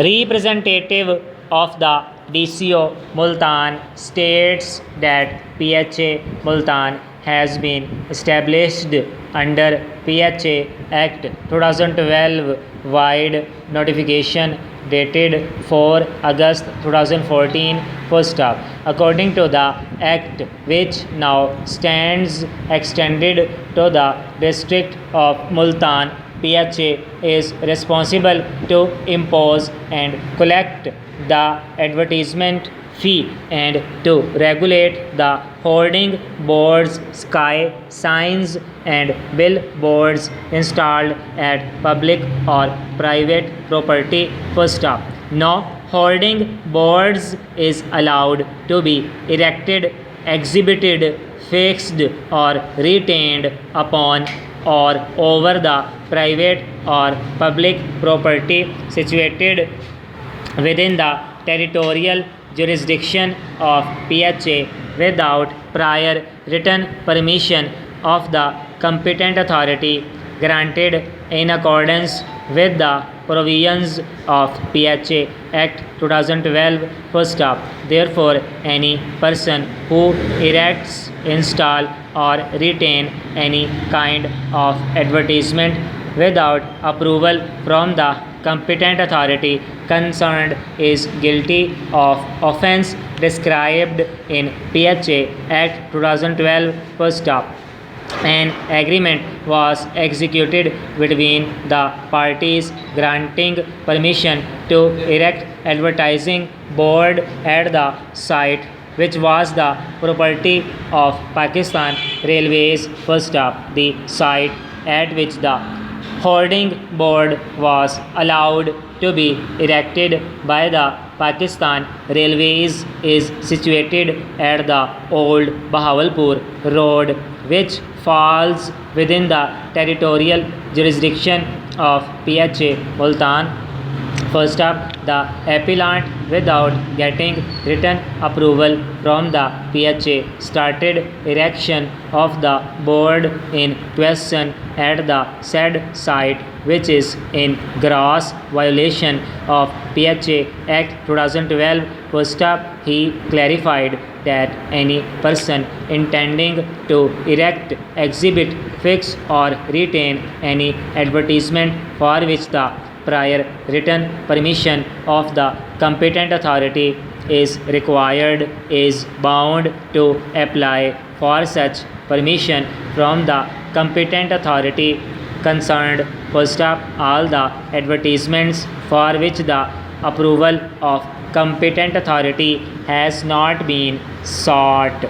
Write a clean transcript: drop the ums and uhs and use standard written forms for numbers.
Representative of the DCO Multan states that PHA Multan has been established under PHA Act 2012 wide notification dated 4 August 2014 first up. According to the Act, which now stands extended to the District of Multan, PHA is responsible to impose and collect the advertisement fee and to regulate the hoarding boards, sky signs and billboards installed at public or private property. First up, no hoarding boards is allowed to be erected, exhibited, fixed or retained upon or over the private or public property situated within the territorial jurisdiction of PHA without prior written permission of the competent authority granted in accordance with the provisions of PHA Act 2012 first up. Therefore, any person who erects, install or retain any kind of advertisement without approval from the competent authority concerned is guilty of offence described in PHA Act 2012 first up. An agreement was executed between the parties granting permission to erect advertising board at the site, which was the property of Pakistan Railways first up. The site at which the hoarding board was allowed to be erected by the Pakistan Railways is situated at the old Bahawalpur Road, which falls within the territorial jurisdiction of PHA Multan. First up, the appellant, without getting written approval from the PHA, started erection of the board in question at the said site, which is in gross violation of PHA Act 2012. First up, he clarified that any person intending to erect, exhibit, fix or retain any advertisement for which the prior written permission of the competent authority is required is bound to apply for such permission from the competent authority concerned. First up, all the advertisements for which the approval of competent authority has not been sought